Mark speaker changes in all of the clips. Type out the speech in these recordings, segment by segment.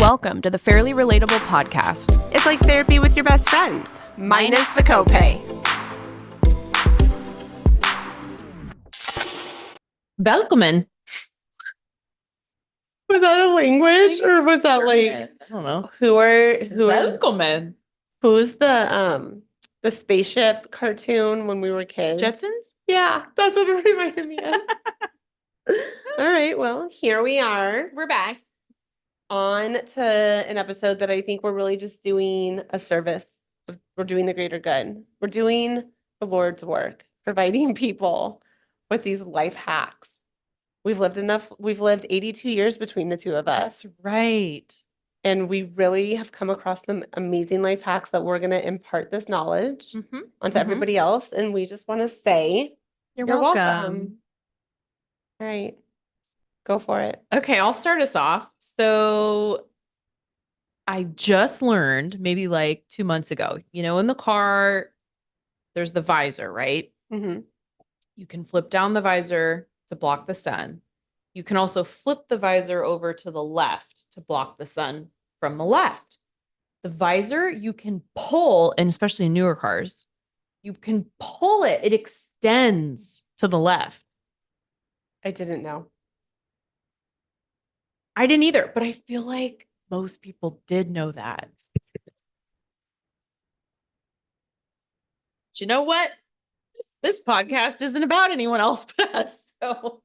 Speaker 1: Welcome to the Fairly Relatable Podcast.
Speaker 2: It's like therapy with your best friends, minus the copay.
Speaker 3: Welcome.
Speaker 2: Was that a language or was that like
Speaker 3: I don't know.
Speaker 2: Welcome. Who's the spaceship cartoon when we were kids?
Speaker 3: Jetsons?
Speaker 2: Yeah, that's what it reminded me of. All right, well, here we are.
Speaker 3: We're back.
Speaker 2: On to an episode that I think we're really just doing a service. We're doing the greater good. We're doing the Lord's work, providing people with these life hacks. We've lived 82 years between the two of us.
Speaker 3: That's right.
Speaker 2: And we really have come across some amazing life hacks that we're going to impart this knowledge onto everybody else. And we just want to say,
Speaker 3: You're welcome.
Speaker 2: All right. Go for it.
Speaker 3: Okay, I'll start us off. So I just learned maybe like 2 months ago, in the car, there's the visor, right?
Speaker 2: Mm-hmm.
Speaker 3: You can flip down the visor to block the sun. You can also flip the visor over to the left to block the sun from the left. The visor, you can pull, and especially in newer cars, you can pull it. It extends to the left.
Speaker 2: I didn't know.
Speaker 3: I didn't either, but I feel like most people did know that. But you know what? This podcast isn't about anyone else but us. So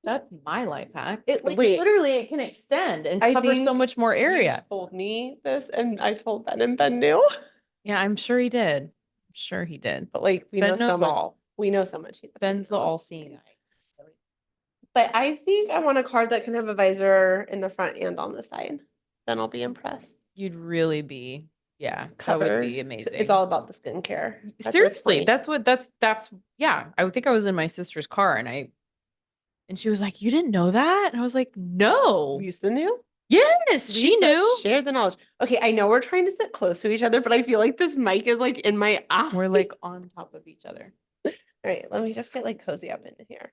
Speaker 3: that's my life hack. Literally it can extend and cover so much more area.
Speaker 2: You told me this and I told Ben, and Ben knew.
Speaker 3: Yeah, I'm sure he did.
Speaker 2: But like we know so much. We know so much.
Speaker 3: Ben's the all-seeing eye.
Speaker 2: But I think I want a car that can have a visor in the front and on the side. Then I'll be impressed.
Speaker 3: You'd really be,
Speaker 2: covered.
Speaker 3: That would be amazing.
Speaker 2: It's all about the skincare.
Speaker 3: Seriously, that's I would think I was in my sister's car and she was like, "You didn't know that?" And I was like, "No."
Speaker 2: Lisa knew?
Speaker 3: Yes, she knew.
Speaker 2: Share the knowledge. Okay, I know we're trying to sit close to each other, but I feel like this mic is like in my eye.
Speaker 3: We're like on top of each other.
Speaker 2: All right, let me just get like cozy up into here.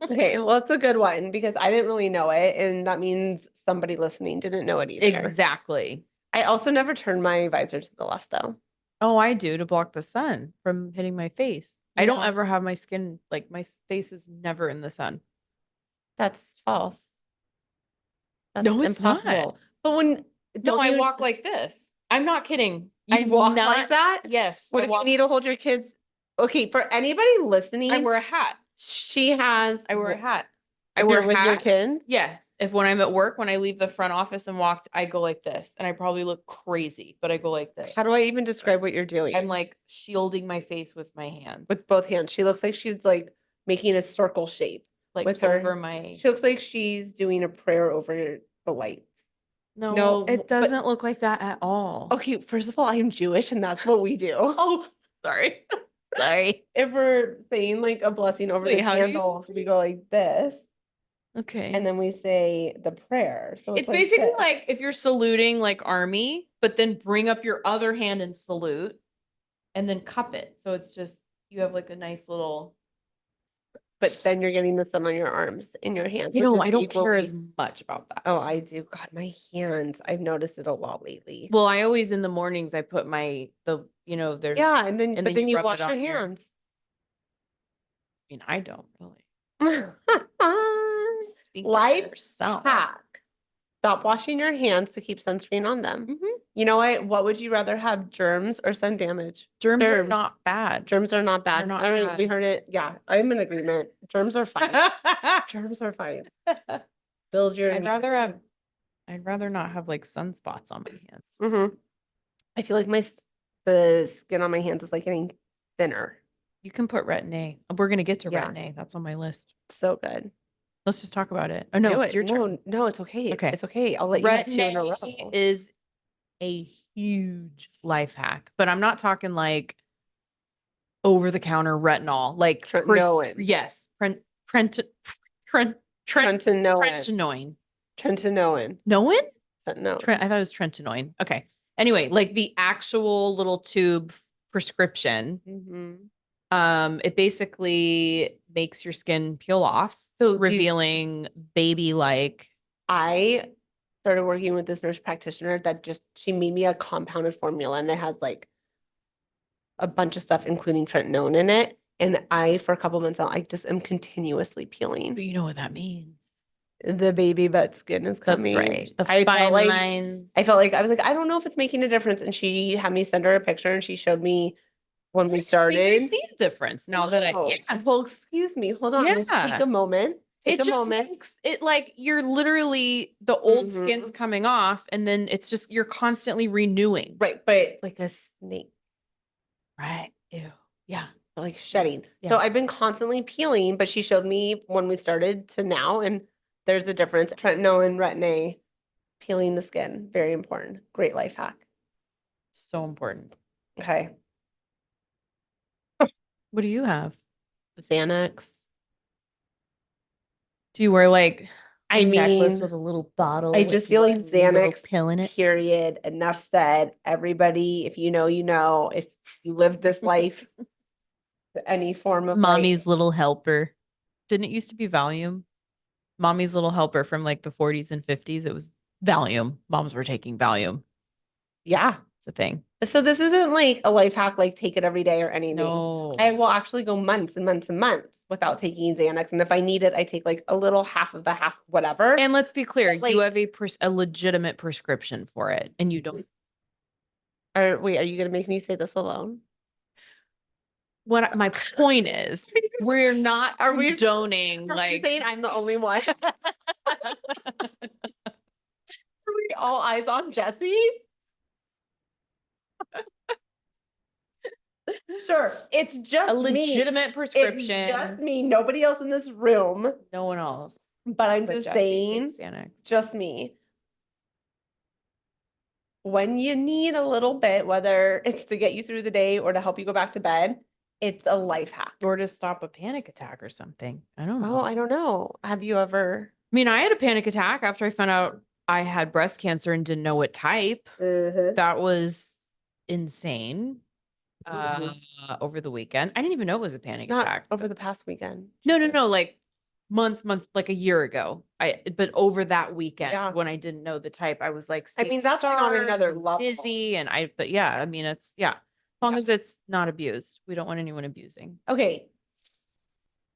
Speaker 2: Okay, well, it's a good one because I didn't really know it, and that means somebody listening didn't know it either.
Speaker 3: Exactly.
Speaker 2: I also never turn my visor to the left, though.
Speaker 3: Oh, I do, to block the sun from hitting my face. Yeah. I don't ever have my skin, like my face is never in the sun.
Speaker 2: That's false. That's
Speaker 3: no, it's
Speaker 2: impossible.
Speaker 3: Not.
Speaker 2: But
Speaker 3: I walk like this. I'm not kidding.
Speaker 2: You walk like that?
Speaker 3: Yes.
Speaker 2: What if you need to hold your kids? Okay, for anybody listening,
Speaker 3: I wear a hat.
Speaker 2: I wear a hat.
Speaker 3: I wear
Speaker 2: with your kids?
Speaker 3: Yes. When I'm at work, when I leave the front office and walked, I go like this. And I probably look crazy, but I go like this.
Speaker 2: How do I even describe what you're doing?
Speaker 3: I'm like shielding my face with my hands.
Speaker 2: With both hands. She looks like she's like making a circle shape.
Speaker 3: Like
Speaker 2: with
Speaker 3: over my...
Speaker 2: She looks like she's doing a prayer over the lights.
Speaker 3: No, it doesn't look like that at all.
Speaker 2: Okay, first of all, I'm Jewish and that's what we do.
Speaker 3: Oh, sorry. Sorry.
Speaker 2: If we're saying like a blessing over the candles, we go like this.
Speaker 3: Okay.
Speaker 2: And then we say the prayer. So
Speaker 3: it's like basically like if you're saluting like army, but then bring up your other hand and salute and then cup it. So it's just, you have like a nice little...
Speaker 2: But then you're getting the sun on your arms, in your hands.
Speaker 3: I don't care as much about that.
Speaker 2: Oh, I do. God, my hands. I've noticed it a lot lately.
Speaker 3: Well, I always, in the mornings, I put there's...
Speaker 2: Yeah, and then you wash your hands.
Speaker 3: I mean, I don't really.
Speaker 2: Life hack. Stop washing your hands to keep sunscreen on them.
Speaker 3: Mm-hmm.
Speaker 2: You know what would you rather have, germs or sun damage?
Speaker 3: Germs are not bad.
Speaker 2: Germs are not bad.
Speaker 3: Not bad.
Speaker 2: We heard it. Yeah, I'm in agreement. Germs are fine. Germs are fine. Build your...
Speaker 3: I'd rather not have like sunspots on my hands.
Speaker 2: Mm-hmm. I feel like the skin on my hands is like getting thinner.
Speaker 3: You can put retin-A. We're going to get to retin-A. That's on my list.
Speaker 2: So good.
Speaker 3: Let's just talk about it. Oh, no, it's your turn.
Speaker 2: No, it's okay.
Speaker 3: Okay.
Speaker 2: It's okay. I'll let you have two in a row.
Speaker 3: Retin-A is a huge life hack, but I'm not talking like over-the-counter retinol. Like
Speaker 2: Trentanoin.
Speaker 3: Yes.
Speaker 2: Trentanoin.
Speaker 3: Trentanoin.
Speaker 2: No.
Speaker 3: I thought it was Trentanoin. Okay. Anyway, like the actual little tube prescription.
Speaker 2: Mm-hmm.
Speaker 3: It basically makes your skin peel off.
Speaker 2: So
Speaker 3: revealing baby-like.
Speaker 2: The started working with this nurse practitioner that she made me a compounded formula, and it has like a bunch of stuff, including tretinoin in it. And for a couple months now, I just am continuously peeling.
Speaker 3: But you know what that means.
Speaker 2: The baby butt skin is coming.
Speaker 3: Right. The
Speaker 2: I
Speaker 3: fine
Speaker 2: felt like
Speaker 3: lines.
Speaker 2: I was like, I don't know if it's making a difference. And she had me send her a picture, and she showed me when we
Speaker 3: I
Speaker 2: started.
Speaker 3: see a difference now that
Speaker 2: yeah. Well, excuse me. Hold on. Let's take a moment.
Speaker 3: It just makes it like you're literally the old skin's coming off, and then it's just you're constantly renewing.
Speaker 2: Right, but like a snake.
Speaker 3: Right. Ew. Yeah.
Speaker 2: Like shedding.
Speaker 3: Yeah.
Speaker 2: So I've been constantly peeling, but she showed me when we started to now, and there's a difference. Tretinoin and retin-A, peeling the skin, very important. Great life hack.
Speaker 3: So important.
Speaker 2: Okay.
Speaker 3: What do you have?
Speaker 2: Xanax.
Speaker 3: Do you wear like
Speaker 2: I
Speaker 3: necklace
Speaker 2: mean,
Speaker 3: with a little bottle?
Speaker 2: I just feel like Xanax,
Speaker 3: pill in it.
Speaker 2: period. Enough said. Everybody, if you know, you know. If you live this life, any form of
Speaker 3: Mommy's Little Helper. Didn't it used to be Valium? Mommy's Little Helper from like the 40s and 50s. It was Valium. Moms were taking Valium.
Speaker 2: yeah.
Speaker 3: It's a thing.
Speaker 2: So this isn't like a life hack, like take it every day or anything.
Speaker 3: No.
Speaker 2: I will actually go months and months and months without taking Xanax. And if I need it, I take like a little half of the half, whatever.
Speaker 3: And let's be clear,
Speaker 2: But,
Speaker 3: you
Speaker 2: like-
Speaker 3: have a legitimate prescription for it, and you don't.
Speaker 2: Wait, are you going to make me say this alone?
Speaker 3: What my point is, we're not
Speaker 2: Are we-
Speaker 3: condoning
Speaker 2: Are you
Speaker 3: like
Speaker 2: saying I'm the only one? Are we all eyes on Jessie? Sure, it's just
Speaker 3: a
Speaker 2: me.
Speaker 3: legitimate
Speaker 2: It's
Speaker 3: prescription.
Speaker 2: just me. Nobody else in this room.
Speaker 3: No one else.
Speaker 2: But I'm
Speaker 3: but
Speaker 2: just
Speaker 3: Jessie
Speaker 2: saying,
Speaker 3: takes Xanax.
Speaker 2: just me. When you need a little bit, whether it's to get you through the day or to help you go back to bed, it's a life hack.
Speaker 3: Or to stop a panic attack or something. I don't know.
Speaker 2: Oh, I don't know. Have you ever?
Speaker 3: I mean, I had a panic attack after I found out I had breast cancer and didn't know what type. That was insane. Over the weekend. I didn't even know it was a panic
Speaker 2: Not
Speaker 3: attack.
Speaker 2: over the past weekend.
Speaker 3: No,
Speaker 2: Jesus.
Speaker 3: like months, like a year ago. But over that weekend
Speaker 2: Yeah.
Speaker 3: when I didn't know the type, I was like,
Speaker 2: I mean, that's on another
Speaker 3: and
Speaker 2: level.
Speaker 3: dizzy, but yeah, I mean, it's as long as it's not abused. We don't want anyone abusing.
Speaker 2: Okay,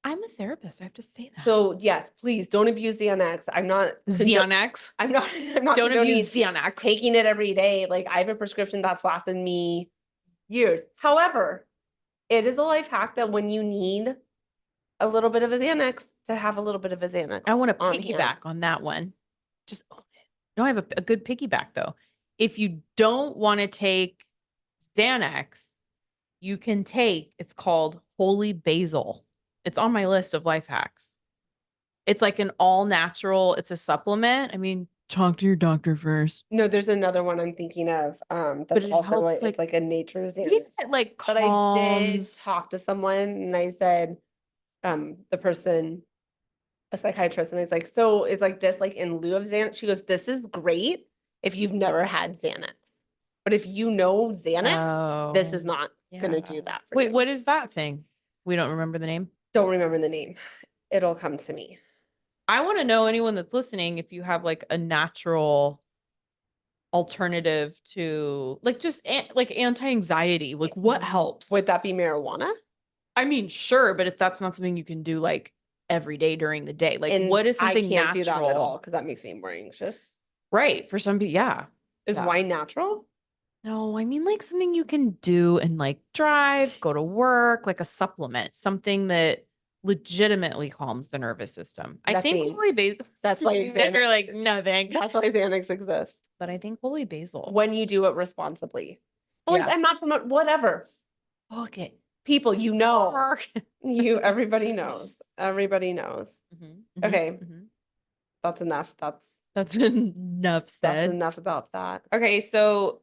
Speaker 3: I'm a therapist. I have to say that.
Speaker 2: so yes, please don't abuse Xanax. I'm not
Speaker 3: Xanax.
Speaker 2: I'm not
Speaker 3: Don't
Speaker 2: condoning
Speaker 3: abuse Xanax.
Speaker 2: taking it every day. Like I have a prescription that's lasted me years. However, it is a life hack that when you need a little bit of a Xanax, to have a little bit of a Xanax.
Speaker 3: I want to
Speaker 2: on
Speaker 3: piggyback
Speaker 2: hand.
Speaker 3: on that one. Just own it. No, I have a good piggyback though. If you don't want to take Xanax, you can take, it's called holy basil. It's on my list of life hacks. It's like an all natural, it's a supplement. I mean, talk to your doctor first.
Speaker 2: No, there's another one I'm thinking of.
Speaker 3: But
Speaker 2: That's
Speaker 3: it
Speaker 2: also
Speaker 3: helps,
Speaker 2: it's like a nature Xanax.
Speaker 3: Yeah, it like
Speaker 2: But I did
Speaker 3: calms.
Speaker 2: talk to someone and I said, the person, a psychiatrist, and I was like, so it's like this, like in lieu of Xanax. She goes, this is great if you've never had Xanax. But if you know Xanax, this is not gonna do that for
Speaker 3: Wait,
Speaker 2: you.
Speaker 3: what is that thing? We don't remember the name.
Speaker 2: Don't remember the name. It'll come to me.
Speaker 3: I want to know, anyone that's listening, if you have like a natural alternative to like just like anti-anxiety, like what helps?
Speaker 2: Would that be marijuana?
Speaker 3: I mean, sure, but if that's not something you can do like every day during the day, like
Speaker 2: And
Speaker 3: what is something
Speaker 2: I can't
Speaker 3: natural?
Speaker 2: do that at all because that makes me more anxious.
Speaker 3: Right. For some people, yeah.
Speaker 2: Is
Speaker 3: Yeah.
Speaker 2: wine natural?
Speaker 3: No, I mean like something you can do and like drive, go to work, like a supplement, something that legitimately calms the nervous system. I think
Speaker 2: Nothing.
Speaker 3: holy basil.
Speaker 2: That's why
Speaker 3: They're like nothing.
Speaker 2: That's why Xanax exists.
Speaker 3: But I think holy basil.
Speaker 2: When you do it responsibly. But, like,
Speaker 3: Yeah.
Speaker 2: I'm not promoting whatever. Fuck it. People, you know. Everybody knows. Everybody knows. Okay. That's enough.
Speaker 3: That's enough
Speaker 2: That's
Speaker 3: said.
Speaker 2: enough about that.
Speaker 3: Okay, so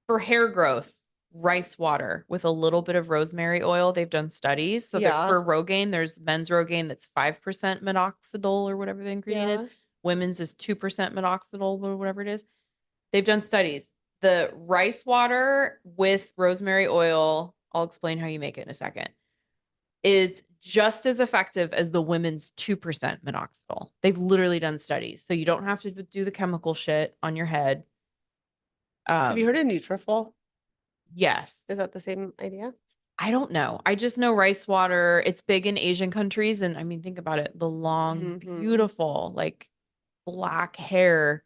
Speaker 3: for hair growth, rice water with a little bit of rosemary oil. They've done studies. So
Speaker 2: Yeah.
Speaker 3: for Rogaine, there's men's Rogaine that's 5% minoxidil or whatever the ingredient is. Women's is 2% minoxidil or whatever it is. They've done studies. The rice water with rosemary oil, I'll explain how you make it in a second, is just as effective as the women's 2% minoxidil. They've literally done studies. So you don't have to do the chemical shit on your head.
Speaker 2: Have you heard of Nutrafol?
Speaker 3: Yes.
Speaker 2: Is that the same idea?
Speaker 3: I don't know. I just know rice water. It's big in Asian countries. And I mean, think about it. The long, beautiful, like black hair.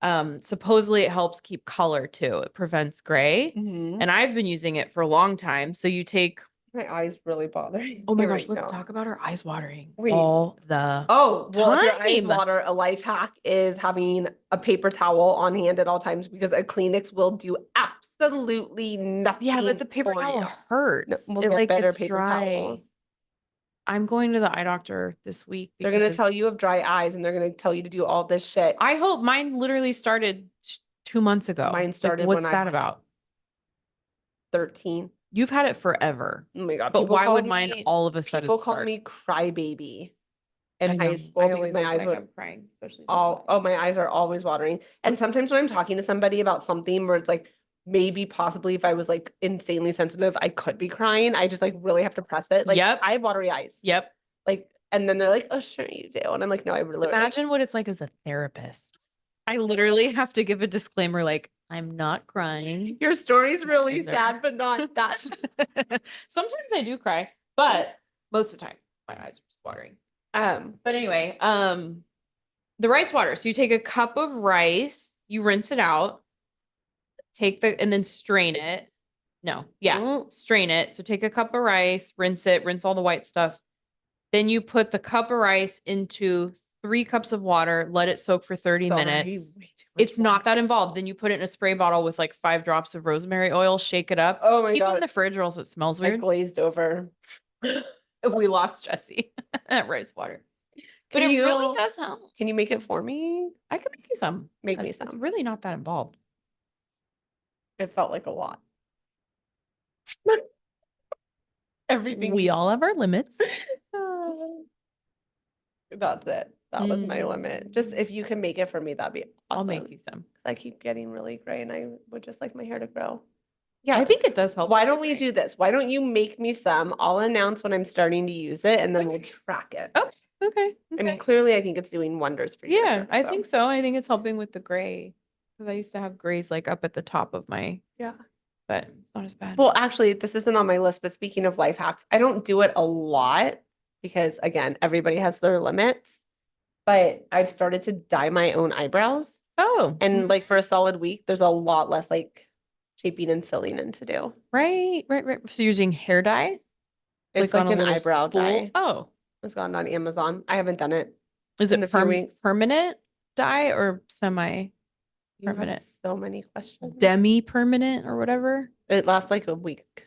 Speaker 3: Supposedly it helps keep color too. It prevents gray. And I've been using it for a long time. So you take
Speaker 2: My eyes really bothering.
Speaker 3: Oh my
Speaker 2: me
Speaker 3: gosh,
Speaker 2: right
Speaker 3: let's
Speaker 2: now.
Speaker 3: talk about our eyes watering
Speaker 2: Wait.
Speaker 3: all the
Speaker 2: Oh, well, if your eyes
Speaker 3: time.
Speaker 2: water, a life hack is having a paper towel on hand at all times because a Kleenex will do absolutely nothing.
Speaker 3: Yeah, but the paper
Speaker 2: for
Speaker 3: towel
Speaker 2: you.
Speaker 3: hurts.
Speaker 2: No, we'll
Speaker 3: It
Speaker 2: get
Speaker 3: like
Speaker 2: better
Speaker 3: gets
Speaker 2: paper
Speaker 3: dry.
Speaker 2: towels.
Speaker 3: I'm going to the eye doctor this week
Speaker 2: They're going to
Speaker 3: because
Speaker 2: tell you of dry eyes and they're going to tell you to do all this shit.
Speaker 3: I hope mine literally started 2 months ago.
Speaker 2: Mine started
Speaker 3: Like, what's
Speaker 2: when I
Speaker 3: that
Speaker 2: was
Speaker 3: about?
Speaker 2: 13.
Speaker 3: You've had it forever.
Speaker 2: Oh my God.
Speaker 3: But
Speaker 2: people
Speaker 3: why
Speaker 2: call
Speaker 3: would mine
Speaker 2: me-
Speaker 3: all of a sudden
Speaker 2: People call
Speaker 3: start?
Speaker 2: me crybaby
Speaker 3: I
Speaker 2: in high
Speaker 3: know.
Speaker 2: school
Speaker 3: I
Speaker 2: because
Speaker 3: always
Speaker 2: my
Speaker 3: look
Speaker 2: eyes
Speaker 3: like
Speaker 2: would
Speaker 3: I'm crying, especially
Speaker 2: my eyes are always watering. And sometimes when I'm talking to somebody about something where it's like maybe possibly if I was like insanely sensitive, I could be crying. I just like really have to press it. Like
Speaker 3: Yep.
Speaker 2: I have watery eyes.
Speaker 3: Yep.
Speaker 2: Like, and then they're like, "Oh, sure you do," and I'm like, "No, I really."
Speaker 3: Imagine what it's like as a therapist. I literally have to give a disclaimer like, I'm not crying.
Speaker 2: Your story's really
Speaker 3: Either.
Speaker 2: sad, but not that.
Speaker 3: Sometimes I do cry, but most of the time my eyes are just watering. But anyway, the rice water. So you take a cup of rice, you rinse it out, and then strain it. No, yeah, strain it. So take a cup of rice, rinse it, rinse all the white stuff. Then you put the cup of rice into 3 cups of water, let it soak for 30 minutes. It's not that involved. Then you put it in a spray bottle with like 5 drops of rosemary oil, shake it up.
Speaker 2: Oh my
Speaker 3: Keep it
Speaker 2: God.
Speaker 3: in the fridge or else it smells
Speaker 2: I
Speaker 3: weird.
Speaker 2: glazed over.
Speaker 3: We lost Jessie at rice water. But
Speaker 2: Can
Speaker 3: it
Speaker 2: you-
Speaker 3: really does help.
Speaker 2: Can you make it for me?
Speaker 3: I can make you some.
Speaker 2: Make me
Speaker 3: It's
Speaker 2: some.
Speaker 3: really not that involved.
Speaker 2: It felt like a lot. Everything.
Speaker 3: We all have our limits.
Speaker 2: That's it. That was my limit. Just if you can make it for me, that'd be awesome.
Speaker 3: I'll make you some.
Speaker 2: I keep getting really gray and I would just like my hair to grow.
Speaker 3: Yeah, I think it does help.
Speaker 2: Why don't we do this? Why don't you make me some? I'll announce when I'm starting to use it and then we'll track it.
Speaker 3: Oh, okay.
Speaker 2: I mean, clearly I think it's doing wonders for you.
Speaker 3: Yeah, I think so. I think it's helping with the gray. Because I used to have grays like up at the top of my, but it's not as bad.
Speaker 2: Well, actually, this isn't on my list, but speaking of life hacks, I don't do it a lot because again, everybody has their limits. But I've started to dye my own eyebrows.
Speaker 3: Oh.
Speaker 2: And like for a solid week, there's a lot less like shaping and filling in to do.
Speaker 3: Right. So you're using hair dye?
Speaker 2: It's
Speaker 3: on
Speaker 2: like
Speaker 3: a
Speaker 2: an
Speaker 3: little
Speaker 2: eyebrow
Speaker 3: spool?
Speaker 2: dye.
Speaker 3: Oh.
Speaker 2: It's gone on Amazon. I haven't done it.
Speaker 3: Is
Speaker 2: in
Speaker 3: it
Speaker 2: a few weeks.
Speaker 3: permanent dye or
Speaker 2: You have
Speaker 3: semi-permanent?
Speaker 2: so many questions.
Speaker 3: Demi-permanent or whatever?
Speaker 2: It lasts like a week.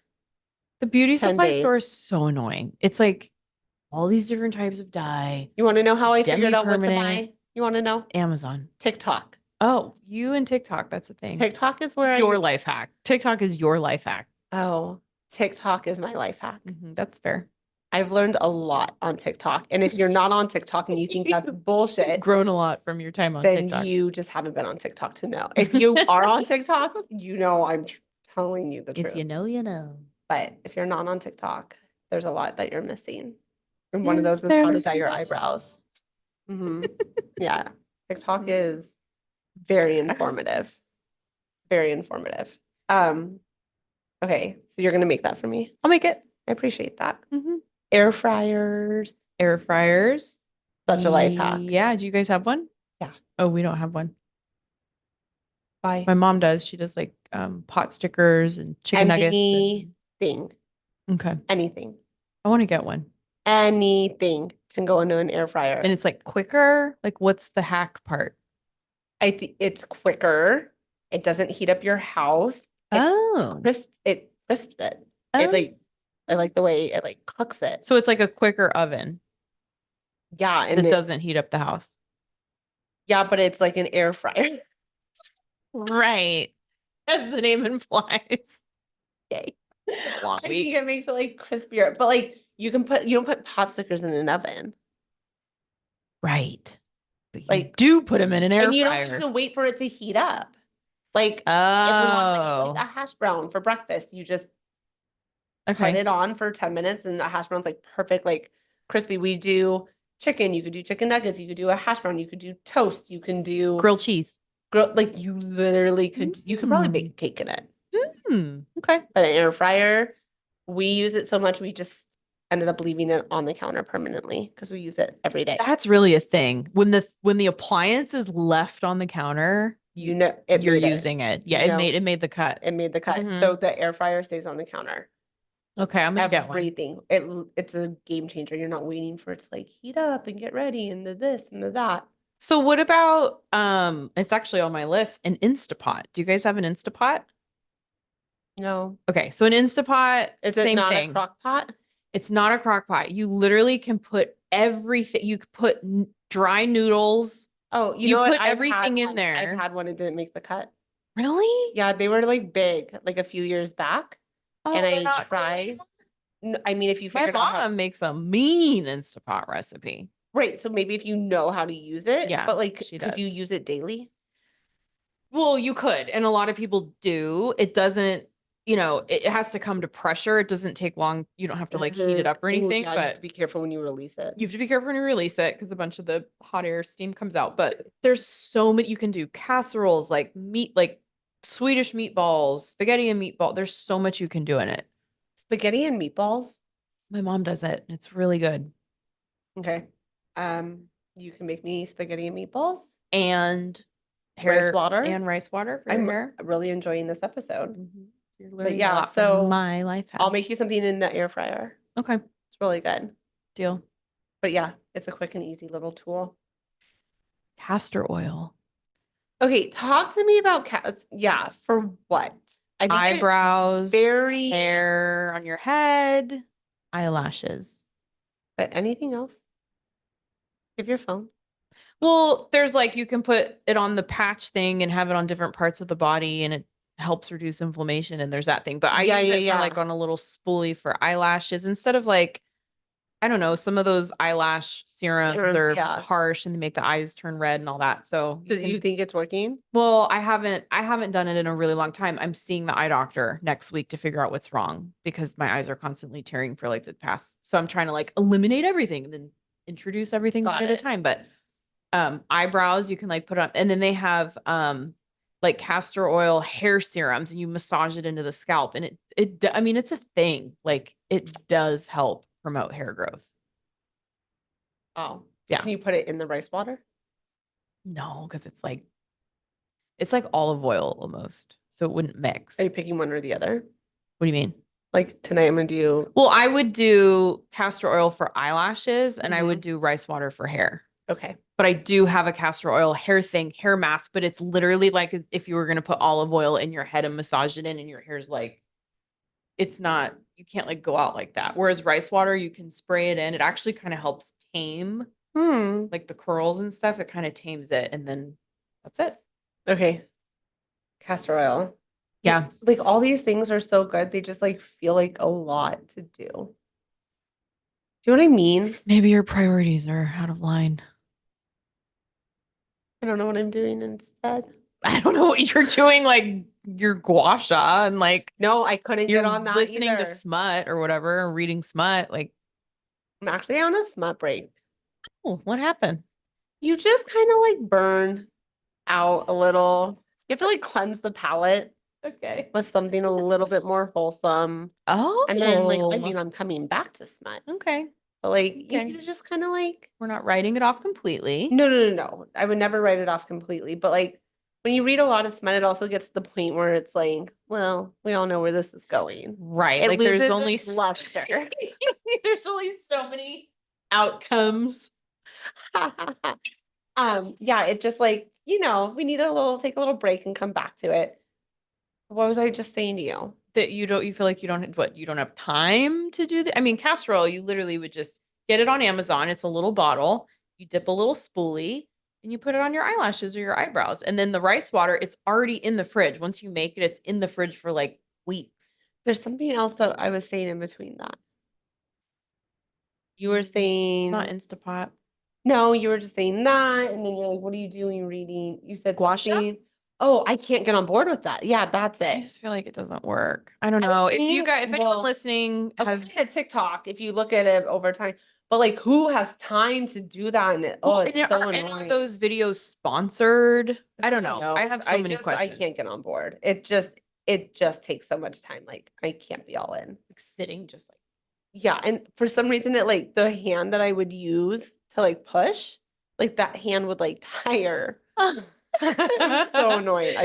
Speaker 3: The beauty
Speaker 2: 10
Speaker 3: supply
Speaker 2: days.
Speaker 3: store is so annoying. It's like all these different types of dye.
Speaker 2: You want to know how I figured out what to
Speaker 3: Demi-permanent.
Speaker 2: buy? You want to know?
Speaker 3: Amazon.
Speaker 2: TikTok.
Speaker 3: Oh, you and TikTok. That's a thing.
Speaker 2: TikTok is where
Speaker 3: Your life hack. TikTok is your life hack.
Speaker 2: Oh, TikTok is my life hack.
Speaker 3: That's fair.
Speaker 2: I've learned a lot on TikTok. And if you're not on TikTok and you think that's bullshit,
Speaker 3: Grown a lot from your time on
Speaker 2: then
Speaker 3: TikTok.
Speaker 2: you just haven't been on TikTok to know. If you are on TikTok, you know I'm telling you the truth.
Speaker 3: If you know, you know.
Speaker 2: But if you're not on TikTok, there's a lot that you're missing. And one of those
Speaker 3: Is
Speaker 2: is how to
Speaker 3: there?
Speaker 2: dye your eyebrows. Yeah. TikTok is very informative. Very informative. Okay, so you're gonna make that for me.
Speaker 3: I'll make it.
Speaker 2: I appreciate that. Air fryers.
Speaker 3: Air fryers.
Speaker 2: Such a life hack.
Speaker 3: Yeah. Do you guys have one?
Speaker 2: Yeah.
Speaker 3: Oh, we don't have one.
Speaker 2: Bye.
Speaker 3: My mom does. She does like pot stickers and chicken nuggets.
Speaker 2: Anything.
Speaker 3: Okay.
Speaker 2: Anything.
Speaker 3: I want to get one.
Speaker 2: Anything can go into an air fryer.
Speaker 3: And it's like quicker. Like, what's the hack part?
Speaker 2: I think it's quicker. It doesn't heat up your house.
Speaker 3: Oh.
Speaker 2: It crisps it.
Speaker 3: Oh.
Speaker 2: I like the way it like cooks it.
Speaker 3: So it's like a quicker oven
Speaker 2: Yeah, and
Speaker 3: that doesn't heat up the house.
Speaker 2: Yeah, but it's like an air fryer.
Speaker 3: Right. As the name implies.
Speaker 2: Yay.
Speaker 3: Long
Speaker 2: I
Speaker 3: week.
Speaker 2: think it makes it like crispier. But like you don't put pot stickers in an oven.
Speaker 3: Right. But you
Speaker 2: Like-
Speaker 3: do put them in an air
Speaker 2: And you don't
Speaker 3: fryer.
Speaker 2: have to wait for it to heat up. Like if we want like
Speaker 3: Oh.
Speaker 2: a hash brown for breakfast, you just Put
Speaker 3: Okay.
Speaker 2: it on for 10 minutes and the hash brown's like perfect, like crispy. We do chicken, you could do chicken nuggets, you could do a hash brown, you could do toast, you can do
Speaker 3: Grilled cheese.
Speaker 2: like you literally could, you could probably bake a cake in it.
Speaker 3: Okay.
Speaker 2: But an air fryer, we use it so much, we just ended up leaving it on the counter permanently because we use it every day.
Speaker 3: That's really a thing. When the appliance is left on the counter,
Speaker 2: You know, it
Speaker 3: you're
Speaker 2: made it.
Speaker 3: using it. Yeah,
Speaker 2: You know,
Speaker 3: it made the cut.
Speaker 2: It made the cut.
Speaker 3: Mhm.
Speaker 2: So the air fryer stays on the counter.
Speaker 3: Okay, I'm gonna get one.
Speaker 2: Everything. It's a game changer. You're not waiting for it to like heat up and get ready and the this and the that.
Speaker 3: So what about it's actually on my list, an Instapot. Do you guys have an Instapot?
Speaker 2: No.
Speaker 3: Okay, so an Instapot,
Speaker 2: Is it
Speaker 3: same
Speaker 2: not
Speaker 3: thing.
Speaker 2: a crock pot?
Speaker 3: It's not a crock pot. You literally can put everything. You could put dry noodles.
Speaker 2: Oh,
Speaker 3: You
Speaker 2: know what?
Speaker 3: put everything in there.
Speaker 2: I've had one. It didn't make the cut.
Speaker 3: Really?
Speaker 2: Yeah, they were like big, like a few years back.
Speaker 3: Oh,
Speaker 2: and
Speaker 3: they're
Speaker 2: I
Speaker 3: not
Speaker 2: tried. I mean, if you
Speaker 3: My
Speaker 2: figured out how,
Speaker 3: mom makes a mean Instapot recipe.
Speaker 2: right. So maybe if you know how to use it,
Speaker 3: Yeah,
Speaker 2: but like,
Speaker 3: she
Speaker 2: could you
Speaker 3: does.
Speaker 2: use it daily?
Speaker 3: Well, you could, and a lot of people do. It doesn't, it has to come to pressure. It doesn't take long. You don't have to like heat it up or
Speaker 2: Ooh,
Speaker 3: anything,
Speaker 2: yeah, you have to
Speaker 3: but
Speaker 2: be careful when you release it.
Speaker 3: you have to be careful when you release it because a bunch of the hot air steam comes out. But there's so many you can do casseroles, like meat, like Swedish meatballs, spaghetti and meatball. There's so much you can do in it.
Speaker 2: Spaghetti and meatballs.
Speaker 3: My mom does it. It's really good.
Speaker 2: Okay. You can make me spaghetti and meatballs.
Speaker 3: And
Speaker 2: Rice water.
Speaker 3: and rice water for your hair.
Speaker 2: Really enjoying this episode.
Speaker 3: You're
Speaker 2: But
Speaker 3: learning a
Speaker 2: yeah,
Speaker 3: lot
Speaker 2: so
Speaker 3: from my life
Speaker 2: I'll make you
Speaker 3: hacks.
Speaker 2: something in the air fryer.
Speaker 3: Okay,
Speaker 2: It's really good.
Speaker 3: deal.
Speaker 2: But yeah, it's a quick and easy little tool.
Speaker 3: Castor oil.
Speaker 2: Okay, talk to me about yeah, for what? I think
Speaker 3: Eyebrows,
Speaker 2: very
Speaker 3: hair on your head, eyelashes.
Speaker 2: But anything else? Give your phone.
Speaker 3: Well, there's like you can put it on the patch thing and have it on different parts of the body and it helps reduce inflammation and there's that thing. But I use it for like on a little spoolie for eyelashes instead of like, I don't know, some of those eyelash serums are harsh and they make the eyes turn red and all that. So
Speaker 2: do you think it's working?
Speaker 3: Well, I haven't done it in a really long time. I'm seeing the eye doctor next week to figure out what's wrong because my eyes are constantly tearing for like the past. So I'm trying to like eliminate everything and then introduce everything one at a time. But eyebrows you can like put on, and then they have like castor oil hair serums and you massage it into the scalp and I mean it's a thing. Like it does help promote hair growth.
Speaker 2: Oh,
Speaker 3: yeah.
Speaker 2: Can you put it in the rice water?
Speaker 3: No, because it's like olive oil almost. So it wouldn't mix.
Speaker 2: Are you picking one or the other?
Speaker 3: What do you mean?
Speaker 2: Like tonight I'm gonna do.
Speaker 3: Well, I would do castor oil for eyelashes and I would do rice water for hair.
Speaker 2: Okay.
Speaker 3: But I do have a castor oil hair mask, but it's literally like as if you were going to put olive oil in your head and massage it in and your hair's like, it's not, you can't like go out like that. Whereas rice water, you can spray it in. It actually kind of helps tame like the curls and stuff. It kind of tames it and then that's it.
Speaker 2: Okay. Castor oil.
Speaker 3: Yeah.
Speaker 2: Like all these things are so good. They just like feel like a lot to do. Do you know what I mean?
Speaker 3: Maybe your priorities are out of line.
Speaker 2: I don't know what I'm doing instead.
Speaker 3: I don't know what you're doing, like your gua sha and like.
Speaker 2: No, I couldn't get on that
Speaker 3: listening
Speaker 2: either.
Speaker 3: to smut or whatever, or reading smut. Like,
Speaker 2: I'm actually on a smut break.
Speaker 3: Oh, what happened?
Speaker 2: You just kind of like burn out a little. You have to like cleanse the palate.
Speaker 3: Okay.
Speaker 2: With something a little bit more wholesome.
Speaker 3: Oh.
Speaker 2: And then like, I mean, I'm coming back to smut.
Speaker 3: Okay.
Speaker 2: But like, you could just kind of like.
Speaker 3: We're not writing it off completely.
Speaker 2: No. I would never write it off completely. But like, when you read a lot of smut, it also gets to the point where it's like, well, we all know where this is going.
Speaker 3: Right.
Speaker 2: It
Speaker 3: like there's only
Speaker 2: luster.
Speaker 3: There's only so many outcomes.
Speaker 2: Yeah, it just like, we need take a little break and come back to it. What was I just saying to you?
Speaker 3: That you feel like you don't have time to do that? I mean, castor oil, you literally would just get it on Amazon. It's a little bottle. You dip a little spoolie and you put it on your eyelashes or your eyebrows. And then the rice water, it's already in the fridge. Once you make it, it's in the fridge for like weeks.
Speaker 2: There's something else that I was saying in between that. You were saying
Speaker 3: not Instapot.
Speaker 2: No, you were just saying that, and then you're like, "What are you doing? Reading?" You said
Speaker 3: gua sha.
Speaker 2: Oh, I can't get on board with that. Yeah, that's
Speaker 3: I
Speaker 2: it.
Speaker 3: just feel like it doesn't work. I don't
Speaker 2: I
Speaker 3: know. If you
Speaker 2: think,
Speaker 3: guys, if anyone
Speaker 2: well,
Speaker 3: listening has,
Speaker 2: okay, at TikTok, if you look at it over time, but like who has time to do that? And
Speaker 3: well,
Speaker 2: it's
Speaker 3: and
Speaker 2: so
Speaker 3: are any of
Speaker 2: annoying.
Speaker 3: those videos sponsored? I don't know.
Speaker 2: No,
Speaker 3: I have so many
Speaker 2: I
Speaker 3: questions.
Speaker 2: can't get on board. It just takes so much time. Like I can't be all in.
Speaker 3: Like sitting just like.
Speaker 2: Yeah, and for some reason it like the hand that I would use to like push, like that hand would like tire. It was so annoying.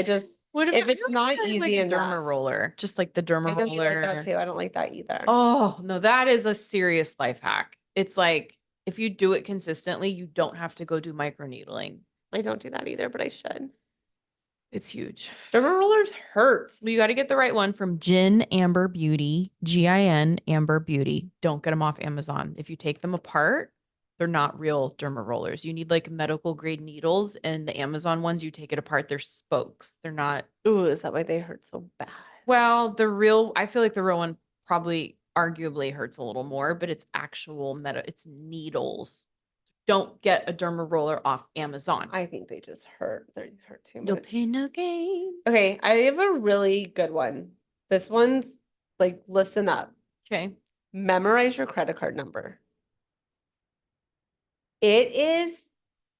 Speaker 3: What
Speaker 2: If
Speaker 3: about
Speaker 2: it's not
Speaker 3: like
Speaker 2: easy
Speaker 3: a
Speaker 2: enough.
Speaker 3: derma roller? Just like the
Speaker 2: I
Speaker 3: derma
Speaker 2: know you like that
Speaker 3: roller.
Speaker 2: too. I don't like that either.
Speaker 3: Oh, no, that is a serious life hack. It's like if you do it consistently, you don't have to go do microneedling.
Speaker 2: I don't do that either, but I should.
Speaker 3: It's huge.
Speaker 2: Derma rollers hurt.
Speaker 3: Well, you got to get the right one from Gin Amber Beauty, Gin Amber Beauty. Don't get them off Amazon. If you take them apart, they're not real derma rollers. You need like medical grade needles, and the Amazon ones, you take it apart, they're spokes. They're not.
Speaker 2: Ooh, is that why they hurt so bad?
Speaker 3: Well, I feel like the real one probably arguably hurts a little more, but it's actual it's needles. Don't get a derma roller off Amazon.
Speaker 2: I think they just hurt. They hurt too
Speaker 3: No
Speaker 2: much.
Speaker 3: pain, no gain.
Speaker 2: Okay, I have a really good one. This one's like, listen up.
Speaker 3: Okay.
Speaker 2: Memorize your credit card number. It is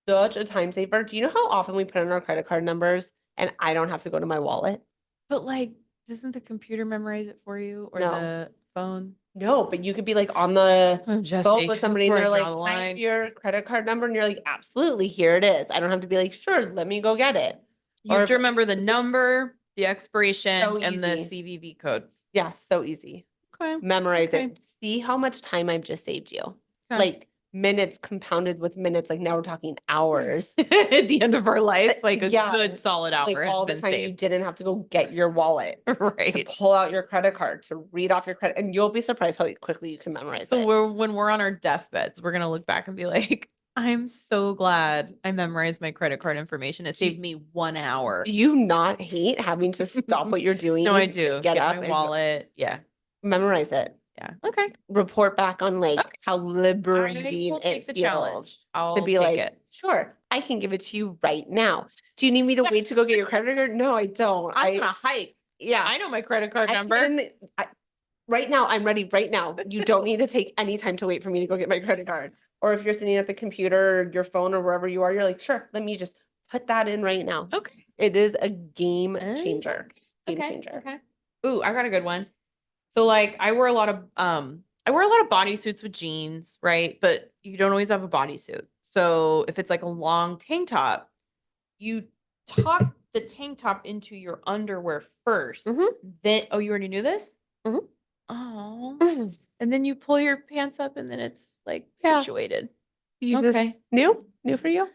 Speaker 2: such a time saver. Do you know how often we put in our credit card numbers and I don't have to go to my wallet?
Speaker 3: But like, doesn't the computer memorize it for you or
Speaker 2: No.
Speaker 3: the phone?
Speaker 2: No, but you could be like on the phone with somebody and they're like,
Speaker 3: draw the
Speaker 2: "Can I have
Speaker 3: line.
Speaker 2: your credit card number?" And you're like, absolutely, here it is. I don't have to be like, sure, let me go get it.
Speaker 3: You
Speaker 2: Or
Speaker 3: have to
Speaker 2: if-
Speaker 3: remember the number, the expiration,
Speaker 2: So
Speaker 3: and the
Speaker 2: easy.
Speaker 3: CVV codes.
Speaker 2: Yeah, so easy.
Speaker 3: Okay.
Speaker 2: Memorize
Speaker 3: Okay.
Speaker 2: it. See how much time I've just saved you.
Speaker 3: Okay.
Speaker 2: Like minutes compounded with minutes. Like now we're talking hours.
Speaker 3: At the end of our life, like a
Speaker 2: Yeah,
Speaker 3: good solid hour
Speaker 2: Like
Speaker 3: has
Speaker 2: all the
Speaker 3: been
Speaker 2: time you
Speaker 3: saved.
Speaker 2: didn't have to go get your wallet to
Speaker 3: Right.
Speaker 2: pull out your credit card to read off your credit, and you'll be surprised how quickly you can memorize
Speaker 3: So
Speaker 2: it.
Speaker 3: when we're on our deathbeds, we're gonna look back and be like, I'm so glad I memorized my credit card information. It saved me 1 hour.
Speaker 2: Do you not hate having to stop what you're doing?
Speaker 3: No, I do.
Speaker 2: Get up
Speaker 3: my
Speaker 2: and
Speaker 3: wallet. Yeah.
Speaker 2: memorize it.
Speaker 3: Yeah. Okay.
Speaker 2: Report back on like
Speaker 3: Okay.
Speaker 2: how liberating
Speaker 3: will take
Speaker 2: it
Speaker 3: the
Speaker 2: feels.
Speaker 3: challenge. I'll
Speaker 2: To be
Speaker 3: take
Speaker 2: like,
Speaker 3: it.
Speaker 2: sure, I can give it to you right now. Do you need me to wait to go get your credit card? No, I don't.
Speaker 3: I'm gonna hike.
Speaker 2: Yeah,
Speaker 3: I know my credit card
Speaker 2: I
Speaker 3: number.
Speaker 2: right now, I'm ready right now. You don't need to take any time to wait for me to go get my credit card. Or if you're sitting at the computer, or your phone, or wherever you are, you're like, sure, let me just put that in right now.
Speaker 3: Okay.
Speaker 2: It is a game changer. Game
Speaker 3: Okay.
Speaker 2: changer.
Speaker 3: Okay. Ooh, I got a good one. So like I wear a lot of bodysuits with jeans, right? But you don't always have a bodysuit. So if it's like a long tank top, you tuck the tank top into your underwear 1st.
Speaker 2: Mhm.
Speaker 3: Then you already knew this?
Speaker 2: Mhm.
Speaker 3: Oh. And then you pull your pants up and then it's like
Speaker 2: Yeah.
Speaker 3: situated.
Speaker 2: You
Speaker 3: Okay.
Speaker 2: just new for you?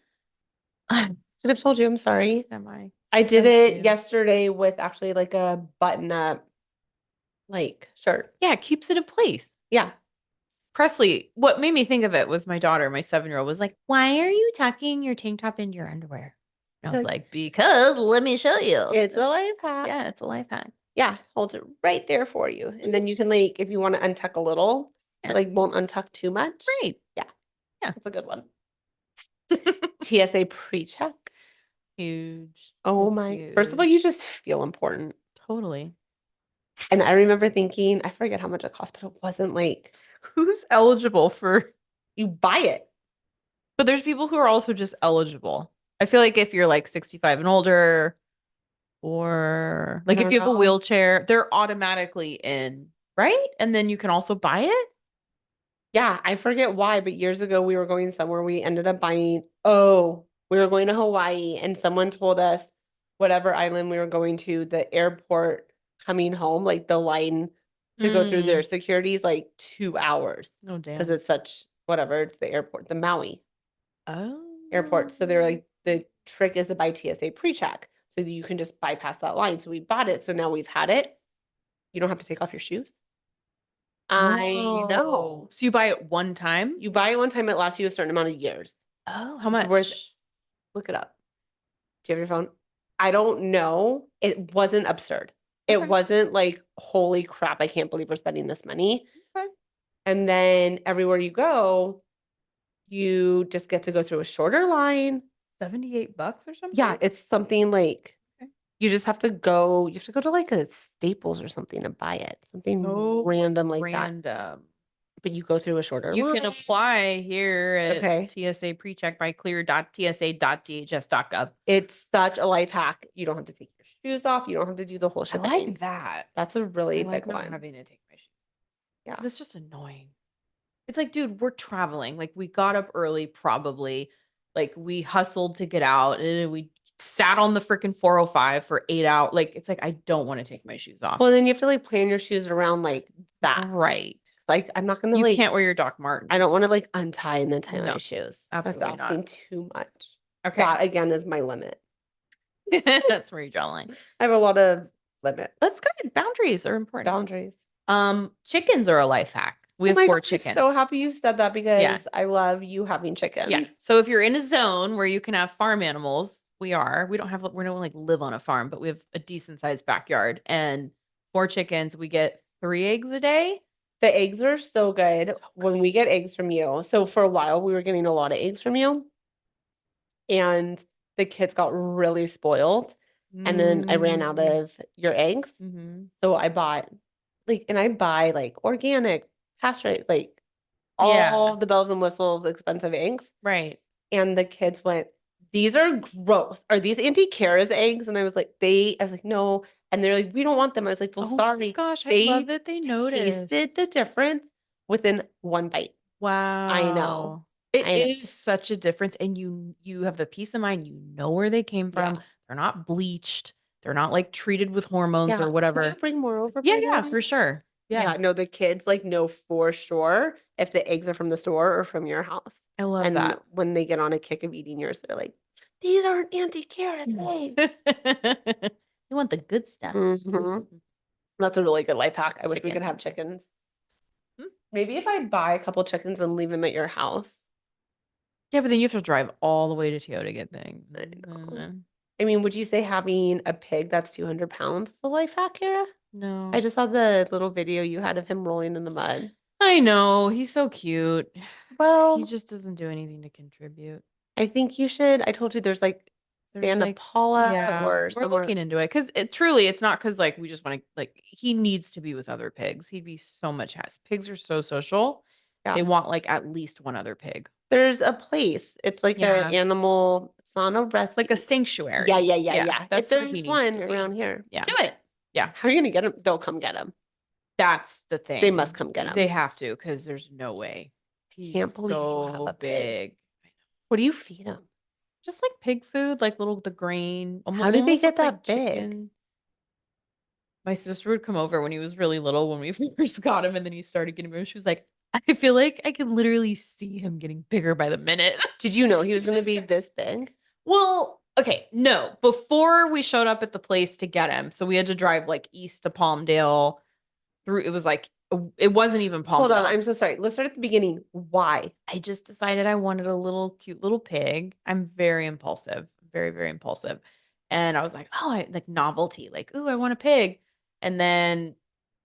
Speaker 2: Should have told you. I'm sorry.
Speaker 3: Semi.
Speaker 2: I did
Speaker 3: So
Speaker 2: it
Speaker 3: cute.
Speaker 2: yesterday with actually like a button up like shirt.
Speaker 3: Yeah, it keeps it in place.
Speaker 2: Yeah.
Speaker 3: Presley, what made me think of it was my daughter, my 7-year-old, was like, "Why are you tucking your tank top into your underwear?" And I was like, "Because let me show you."
Speaker 2: It's a life hack.
Speaker 3: Yeah, it's a life hack.
Speaker 2: Yeah. Holds it right there for you. And then you can like, if you want to untuck a little,
Speaker 3: Yeah.
Speaker 2: like won't untuck too much.
Speaker 3: Great.
Speaker 2: Yeah.
Speaker 3: Yeah.
Speaker 2: That's a good one. TSA pre-check.
Speaker 3: Huge.
Speaker 2: Oh
Speaker 3: It's
Speaker 2: my. First of all,
Speaker 3: huge.
Speaker 2: you just feel important.
Speaker 3: Totally.
Speaker 2: And I remember thinking, I forget how much it cost, but it wasn't like
Speaker 3: Who's eligible for?
Speaker 2: you buy it.
Speaker 3: But there's people who are also just eligible. I feel like if you're like 65 and older, or like if
Speaker 2: don't
Speaker 3: you have a
Speaker 2: know.
Speaker 3: wheelchair, they're automatically in, right? And then you can also buy it.
Speaker 2: Yeah, I forget why, but years ago we were going somewhere. We ended up buying, we were going to Hawaii, and someone told us whatever island we were going to, the airport coming home, like the line to go through their security is like 2 hours
Speaker 3: Oh, damn.
Speaker 2: because it's such whatever, it's the airport, the Maui
Speaker 3: Oh.
Speaker 2: airport. So they're like, the trick is to buy TSA pre-check so that you can just bypass that line. So we bought it. So now we've had it. You don't have to take off your shoes. I know.
Speaker 3: Whoa. So you buy it one time?
Speaker 2: You buy it one time, it lasts you a certain amount of years.
Speaker 3: Oh, how much?
Speaker 2: Look it up. Do you have your phone? I don't know. It wasn't absurd. It
Speaker 3: Okay.
Speaker 2: wasn't like, holy crap, I can't believe we're spending this money.
Speaker 3: Okay.
Speaker 2: And then everywhere you go, you just get to go through a shorter line.
Speaker 3: $78 or something?
Speaker 2: Yeah, it's something like,
Speaker 3: Okay.
Speaker 2: You have to go to like a Staples or something to buy it. Something
Speaker 3: So
Speaker 2: random like that.
Speaker 3: random.
Speaker 2: But you go through a shorter
Speaker 3: You
Speaker 2: line.
Speaker 3: can apply here at
Speaker 2: Okay.
Speaker 3: TSA PreCheck by clear.tsa.dhs.gov.
Speaker 2: It's such a life hack. You don't have to take your shoes off. You don't have to do the whole
Speaker 3: I
Speaker 2: shebang.
Speaker 3: like that.
Speaker 2: That's a really
Speaker 3: I like
Speaker 2: big
Speaker 3: not
Speaker 2: one.
Speaker 3: having to take my shoes.
Speaker 2: Yeah.
Speaker 3: 'Cause it's just annoying. It's like, dude, we're traveling. Like, we got up early, probably. Like, we hustled to get out, and we sat on the freaking 405 for 8 hours. Like, it's like, I don't want to take my shoes off.
Speaker 2: Well, then you have to like plan your shoes around like that.
Speaker 3: Right.
Speaker 2: Like, I'm not gonna
Speaker 3: You
Speaker 2: like
Speaker 3: can't wear your Doc Martens.
Speaker 2: I don't want to like untie and then tie
Speaker 3: No,
Speaker 2: my shoes.
Speaker 3: absolutely
Speaker 2: That's
Speaker 3: not.
Speaker 2: asking too much.
Speaker 3: Okay.
Speaker 2: That again is my limit.
Speaker 3: That's where you draw the line.
Speaker 2: I have a lot of limit
Speaker 3: That's good. Boundaries are important.
Speaker 2: boundaries.
Speaker 3: Chickens are a life hack. We
Speaker 2: Oh
Speaker 3: have
Speaker 2: my
Speaker 3: 4
Speaker 2: gosh,
Speaker 3: chickens.
Speaker 2: I'm so happy you said that because I love you having chickens.
Speaker 3: Yes. So if you're in a zone where you can have farm animals, we don't like live on a farm, but we have a decent sized backyard and 4 chickens. We get 3 eggs a day.
Speaker 2: The eggs are so good when we get eggs from you. So for a while we were getting a lot of eggs from you. And the kids got really spoiled. And then I ran out of your eggs. So I bought I buy like organic, pasture, like all the bells and whistles, expensive eggs.
Speaker 3: Right.
Speaker 2: And the kids went, these are gross. Are these Auntie Kara's eggs? And I was like, no. And they're like, we don't want them. I was like, well, sorry.
Speaker 3: Gosh, I love that they noticed.
Speaker 2: Tasted the difference within one bite.
Speaker 3: Wow.
Speaker 2: I know.
Speaker 3: It is such a difference. And you have the peace of mind. You know where they came from.
Speaker 2: Yeah.
Speaker 3: They're not bleached. They're not like treated with hormones or whatever.
Speaker 2: Can you bring more over?
Speaker 3: Yeah, for sure.
Speaker 2: Yeah, no, the kids like know for sure if the eggs are from the store or from your house.
Speaker 3: I love
Speaker 2: And
Speaker 3: that.
Speaker 2: when they get on a kick of eating yours, they're like, these aren't Auntie Kara's eggs.
Speaker 3: You want the good stuff.
Speaker 2: That's a really good life hack. I wish we
Speaker 3: Chicken.
Speaker 2: could have chickens. Maybe if I buy a couple chickens and leave them at your house.
Speaker 3: Yeah, but then you have to drive all the way to Teo to get things.
Speaker 2: I mean, would you say having a pig that's 200 pounds is a life hack, Kara?
Speaker 3: No.
Speaker 2: I just saw the little video you had of him rolling in the mud.
Speaker 3: I know. He's so cute.
Speaker 2: Well,
Speaker 3: he just doesn't do anything to contribute.
Speaker 2: I think you should. I told you there's Santa Paula or
Speaker 3: we're looking into it because it's not because like we just want to he needs to be with other pigs. He'd be so much pigs are so social.
Speaker 2: Yeah.
Speaker 3: They want like at least one other pig.
Speaker 2: There's a place. It's like an animal. It's not a rescue.
Speaker 3: Like a sanctuary.
Speaker 2: Yeah.
Speaker 3: That's
Speaker 2: there's one around here.
Speaker 3: Yeah.
Speaker 2: Do it. Yeah. How are you gonna get them? They'll come get them.
Speaker 3: That's the thing.
Speaker 2: They must come get them.
Speaker 3: They have to because there's no way. He's
Speaker 2: Can't believe you have a
Speaker 3: big.
Speaker 2: What do you feed them?
Speaker 3: Just like pig food, like the grain.
Speaker 2: How did they get that big?
Speaker 3: Chicken. My sister would come over when he was really little when we first got him, and then he started getting bigger. She was like, I feel like I can literally see him getting bigger by the minute.
Speaker 2: Did you know he was going to be this big?
Speaker 3: Well, okay, no. Before we showed up at the place to get him, so we had to drive like east to Palmdale. It wasn't even Palmdale.
Speaker 2: Hold on, I'm so sorry. Let's start at the beginning. Why?
Speaker 3: I just decided I wanted a cute little pig. I'm very impulsive, very, very impulsive. And I was like, oh, I like novelty, like, ooh, I want a pig. And then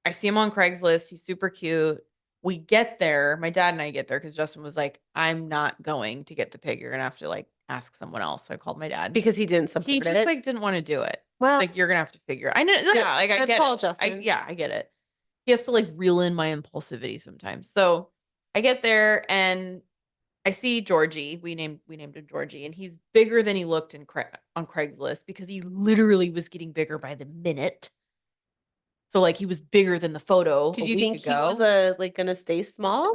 Speaker 3: I see him on Craigslist. He's super cute. We get there. My dad and I get there because Justin was like, I'm not going to get the pig. You're going to have to like ask someone else. So I called my dad.
Speaker 2: Because he didn't support it?
Speaker 3: He just like didn't want to do it.
Speaker 2: Well,
Speaker 3: like you're going to have to figure it. I know. Yeah, like I get it.
Speaker 2: Justin.
Speaker 3: I get it. He has to like reel in my impulsivity sometimes. So I get there and I see Georgie. We named him Georgie, and he's bigger than he looked on Craigslist because he literally was getting bigger by the minute. So like he was bigger than the photo.
Speaker 2: Did you think he was gonna stay small?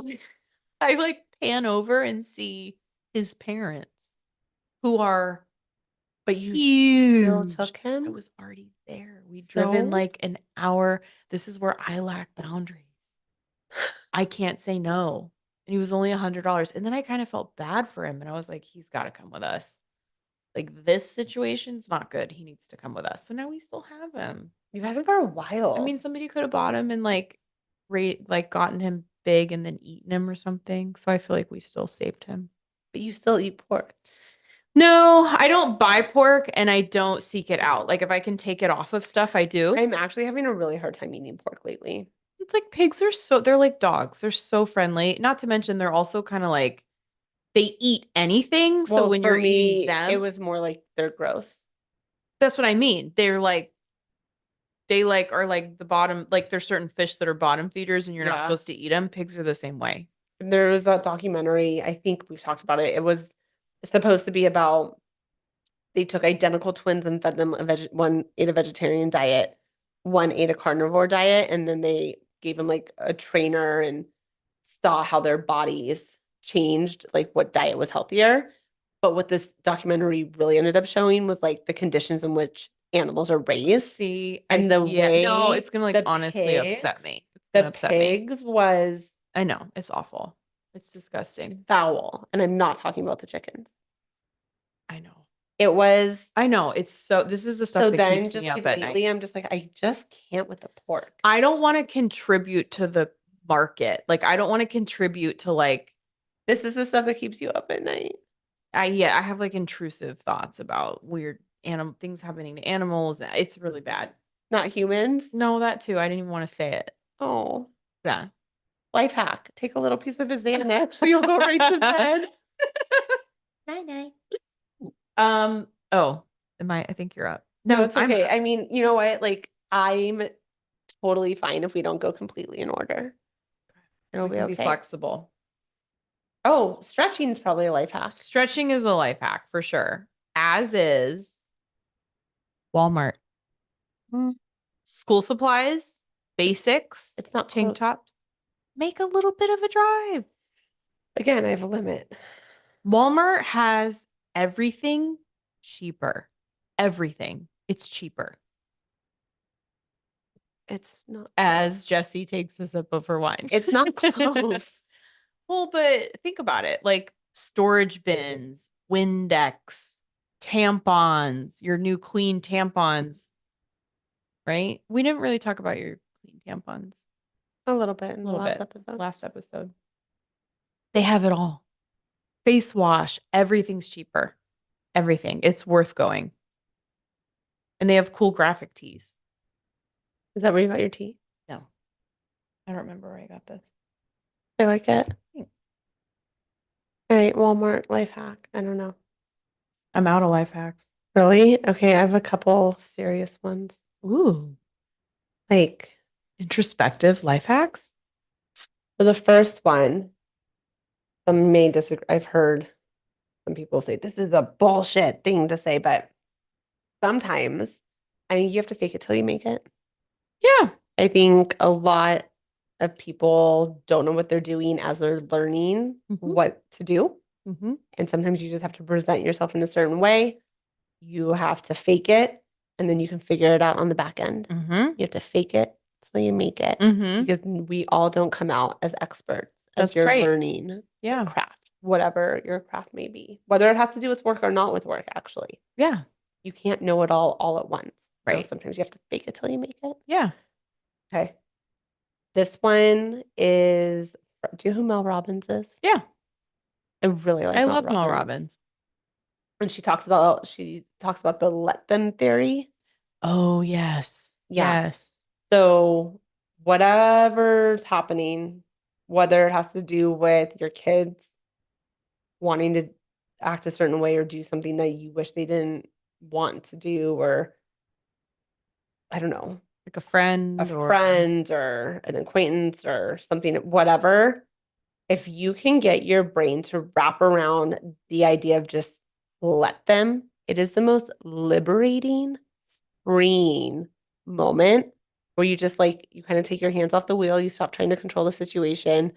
Speaker 3: I like pan over and see his parents, who are huge.
Speaker 2: Still took him?
Speaker 3: I was already there. We'd driven like an hour. This is where I lack boundaries. I can't say no. And he was only $100. And then I kind of felt bad for him. And I was like, he's got to come with us. Like this situation's not good. He needs to come with us. So now we still have him.
Speaker 2: You've had him for a while.
Speaker 3: I mean, somebody could have bought him and gotten him big and then eaten him or something. So I feel like we still saved him.
Speaker 2: But you still eat pork.
Speaker 3: No, I don't buy pork and I don't seek it out. Like if I can take it off of stuff, I do.
Speaker 2: I'm actually having a really hard time eating pork lately.
Speaker 3: It's like pigs they're like dogs. They're so friendly. Not to mention they're also kind of like they eat anything. So when you're eating them,
Speaker 2: it was more like they're gross.
Speaker 3: That's what I mean. They are like the bottom, like there's certain fish that are bottom feeders and you're not
Speaker 2: Yeah.
Speaker 3: supposed to eat them. Pigs are the same way.
Speaker 2: There was that documentary, I think we've talked about it. It was supposed to be about they took identical twins and fed them one ate a vegetarian diet, one ate a carnivore diet, and then they gave them like a trainer and saw how their bodies changed, like what diet was healthier. But what this documentary really ended up showing was like the conditions in which animals are raised.
Speaker 3: See,
Speaker 2: And the way
Speaker 3: no, it's gonna like
Speaker 2: the
Speaker 3: honestly upset
Speaker 2: pigs-
Speaker 3: me. It's gonna
Speaker 2: The
Speaker 3: upset me.
Speaker 2: pigs was
Speaker 3: I know, it's awful. It's disgusting.
Speaker 2: foul. And I'm not talking about the chickens.
Speaker 3: I know.
Speaker 2: It was
Speaker 3: I know. It's so this is the stuff
Speaker 2: so
Speaker 3: that
Speaker 2: then
Speaker 3: keeps
Speaker 2: just
Speaker 3: me up
Speaker 2: like
Speaker 3: at
Speaker 2: lately,
Speaker 3: night.
Speaker 2: I'm just like, I just can't with the pork.
Speaker 3: I don't want to contribute to the market. Like I don't want to contribute to like
Speaker 2: This is the stuff that keeps you up at night.
Speaker 3: I have like intrusive thoughts about weird animal things happening to animals. It's really bad.
Speaker 2: Not humans.
Speaker 3: No, that too. I didn't even want to say it.
Speaker 2: Oh,
Speaker 3: Yeah.
Speaker 2: life hack. Take a little piece of his Xanax so you'll go right to bed. Night night.
Speaker 3: Oh, I think you're up.
Speaker 2: No, it's
Speaker 3: I'm
Speaker 2: okay.
Speaker 3: up.
Speaker 2: I mean, you know what? Like, I'm totally fine if we don't go completely in order. It'll
Speaker 3: We
Speaker 2: be
Speaker 3: can be
Speaker 2: okay.
Speaker 3: flexible.
Speaker 2: Oh, stretching is probably a life hack.
Speaker 3: Stretching is a life hack for sure. As is Walmart. School supplies, basics,
Speaker 2: It's not
Speaker 3: tank
Speaker 2: close.
Speaker 3: tops. Make a little bit of a drive.
Speaker 2: Again, I have a limit.
Speaker 3: Walmart has everything cheaper. Everything. It's cheaper.
Speaker 2: It's not.
Speaker 3: As Jessie takes a sip of her wine.
Speaker 2: It's not close.
Speaker 3: Well, but think about it. Like storage bins, Windex, tampons, your new clean tampons, right? We didn't really talk about your clean tampons.
Speaker 2: A little bit in
Speaker 3: A
Speaker 2: the
Speaker 3: little
Speaker 2: last
Speaker 3: bit.
Speaker 2: episode.
Speaker 3: Last episode. They have it all. Face wash, everything's cheaper. Everything. It's worth going. And they have cool graphic tees.
Speaker 2: Is that where you got your tea?
Speaker 3: No. I don't remember where I got this.
Speaker 2: I like it.
Speaker 3: Thanks.
Speaker 2: All right, Walmart life hack. I don't know.
Speaker 3: I'm out of life hacks.
Speaker 2: Really? Okay, I have a couple serious ones.
Speaker 3: Ooh.
Speaker 2: Like,
Speaker 3: Introspective life hacks?
Speaker 2: for the first one, some may disagree. I've heard some people say this is a bullshit thing to say, but sometimes I think you have to fake it till you make it.
Speaker 3: Yeah.
Speaker 2: I think a lot of people don't know what they're doing as they're learning what to do.
Speaker 3: Mm-hmm.
Speaker 2: And sometimes you just have to present yourself in a certain way. You have to fake it, and then you can figure it out on the back end.
Speaker 3: Mm-hmm.
Speaker 2: You have to fake it till you make it.
Speaker 3: Mm-hmm.
Speaker 2: Because we all don't come out as experts as
Speaker 3: That's
Speaker 2: you're
Speaker 3: right.
Speaker 2: learning
Speaker 3: Yeah.
Speaker 2: craft, whatever your craft may be, whether it has to do with work or not with work, actually.
Speaker 3: Yeah.
Speaker 2: You can't know it all at once. So
Speaker 3: Right.
Speaker 2: sometimes you have to fake it till you make it.
Speaker 3: Yeah.
Speaker 2: Okay. This one is, do you know who Mel Robbins is?
Speaker 3: Yeah.
Speaker 2: I really like
Speaker 3: I
Speaker 2: Mel
Speaker 3: love Mel
Speaker 2: Robbins.
Speaker 3: Robbins.
Speaker 2: And she talks about the let them theory.
Speaker 3: Oh, yes.
Speaker 2: Yeah.
Speaker 3: Yes.
Speaker 2: So whatever's happening, whether it has to do with your kids wanting to act a certain way or do something that you wish they didn't want to do, or I don't know,
Speaker 3: Like a friend
Speaker 2: or an acquaintance or something, whatever. If you can get your brain to wrap around the idea of just let them, it is the most liberating, freeing moment where you just like, you kind of take your hands off the wheel, you stop trying to control the situation,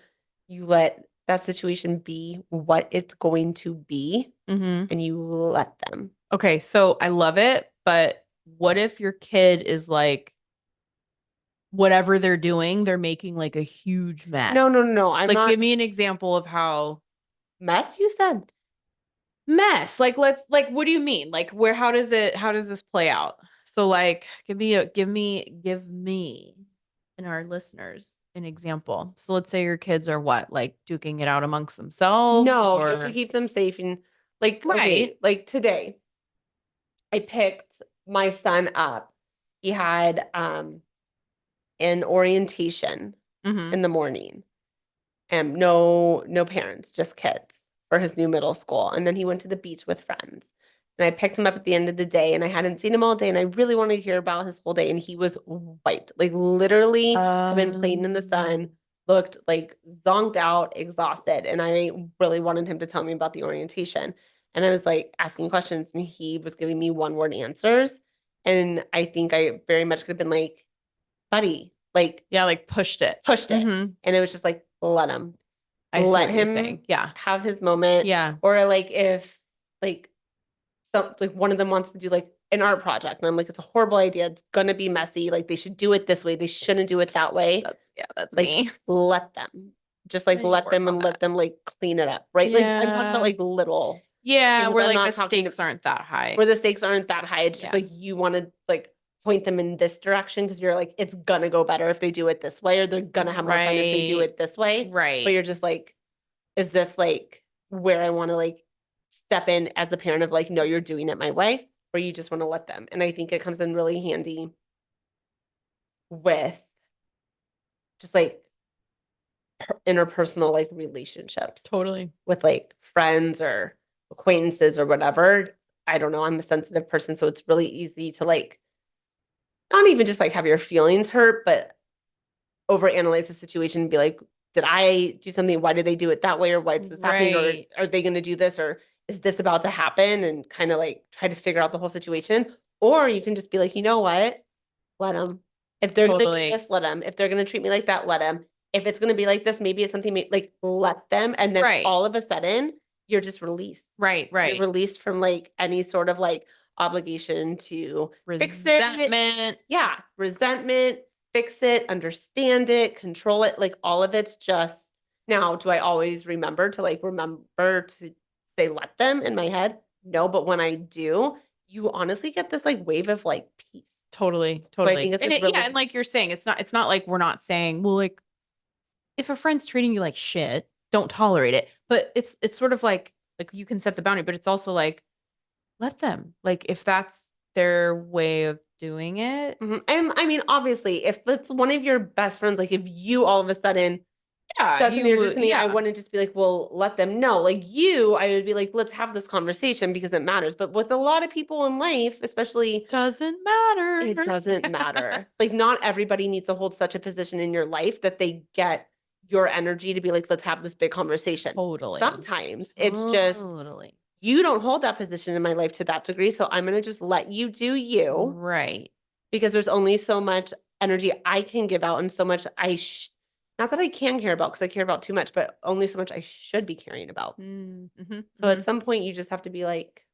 Speaker 2: you let that situation be what it's going to be,
Speaker 3: Mm-hmm.
Speaker 2: and you let them.
Speaker 3: Okay, so I love it, but what if your kid is like, whatever they're doing, they're making like a huge mess?
Speaker 2: No. I'm
Speaker 3: Like,
Speaker 2: not.
Speaker 3: give me an example of how
Speaker 2: Mess, you said.
Speaker 3: mess. Like, what do you mean? Like, how does this play out? So like, give me and our listeners an example. So let's say your kids are what, like duking it out amongst themselves?
Speaker 2: No, you have
Speaker 3: or
Speaker 2: to keep them safe. And like,
Speaker 3: Right.
Speaker 2: okay, like today, I picked my son up. He had an orientation
Speaker 3: Mhm.
Speaker 2: in the morning. And no parents, just kids for his new middle school. And then he went to the beach with friends. And And I picked him up at the end of the day and I hadn't seen him all day and I really wanted to hear about his whole day. And he was wiped, like literally had been playing in the sun, looked like zonked out, exhausted. And I really wanted him to tell me about the orientation. And I was like asking questions and he was giving me one word answers. And I think I very much could have been like, buddy, like,
Speaker 3: Yeah, like pushed it.
Speaker 2: And it was just like, let him.
Speaker 3: I see
Speaker 2: Let
Speaker 3: what you're
Speaker 2: him
Speaker 3: saying. Yeah.
Speaker 2: have his moment.
Speaker 3: Yeah.
Speaker 2: Or like if like like one of them wants to do like an art project and I'm like, it's a horrible idea. It's gonna be messy. Like they should do it this way. They shouldn't do it that way.
Speaker 3: That's
Speaker 2: like
Speaker 3: me.
Speaker 2: let them. Just like
Speaker 3: I need to
Speaker 2: let
Speaker 3: work
Speaker 2: them
Speaker 3: on
Speaker 2: and
Speaker 3: that.
Speaker 2: let them like clean it up. Right. Like I'm talking about like little.
Speaker 3: Yeah,
Speaker 2: things.
Speaker 3: where
Speaker 2: I'm
Speaker 3: like
Speaker 2: not
Speaker 3: the
Speaker 2: talking
Speaker 3: stakes aren't that high.
Speaker 2: where the stakes aren't that high. It's just
Speaker 3: Yeah.
Speaker 2: like you want to like point them in this direction because you're like, it's gonna go better if they do it this way, or they're gonna have more fun if they do
Speaker 3: Right.
Speaker 2: it this way.
Speaker 3: Right.
Speaker 2: But you're just like, is this like where I want to like step in as the parent of like, no, you're doing it my way, or you just want to let them? And I think it comes in really handy with just like interpersonal like relationships
Speaker 3: Totally.
Speaker 2: with like friends or acquaintances or whatever. I don't know. I'm a sensitive person, so it's really easy to like not even just like have your feelings hurt, but overanalyze the situation and be like, did I do something? Why did they do it that way? Or why is this happening? Or
Speaker 3: Right.
Speaker 2: are they going to do this? Or is this about to happen? And kind of like try to figure out the whole situation. Or you can just be like, you know what? Let them. If they're going to do
Speaker 3: Totally.
Speaker 2: this, let them. If they're going to treat me like that, let them. If it's going to be like this, maybe it's something like let them. And then
Speaker 3: Right.
Speaker 2: all of a sudden, you're just released.
Speaker 3: Right. Right.
Speaker 2: You're released from like any sort of like obligation to fix it.
Speaker 3: Resentment.
Speaker 2: Yeah, resentment, fix it, understand it, control it. Like all of it's just now. Do I always remember to say let them in my head? No, but when I do, you honestly get this like wave of like peace.
Speaker 3: Totally.
Speaker 2: So I think it's
Speaker 3: And
Speaker 2: like
Speaker 3: yeah,
Speaker 2: really
Speaker 3: and like you're saying, it's not like we're not saying, well, like if a friend's treating you like shit, don't tolerate it. But it's sort of like you can set the boundary, but it's also like let them. Like if that's their way of doing it.
Speaker 2: And I mean, obviously, if that's one of your best friends, like if you all of a sudden
Speaker 3: Yeah,
Speaker 2: said something or did something, I
Speaker 3: yeah.
Speaker 2: wouldn't just be like, well, let them know. Like you, I would be like, let's have this conversation because it matters. But with a lot of people in life, especially,
Speaker 3: Doesn't matter.
Speaker 2: it doesn't matter. Like not everybody needs to hold such a position in your life that they get your energy to be like, let's have this big conversation.
Speaker 3: Totally.
Speaker 2: Sometimes it's just
Speaker 3: Totally.
Speaker 2: you don't hold that position in my life to that degree. So I'm going to just let you do you
Speaker 3: Right.
Speaker 2: because there's only so much energy I can give out and so much not that I can care about because I care about too much, but only so much I should be caring about.
Speaker 3: Mm-hmm.
Speaker 2: So at some point you just have to be like,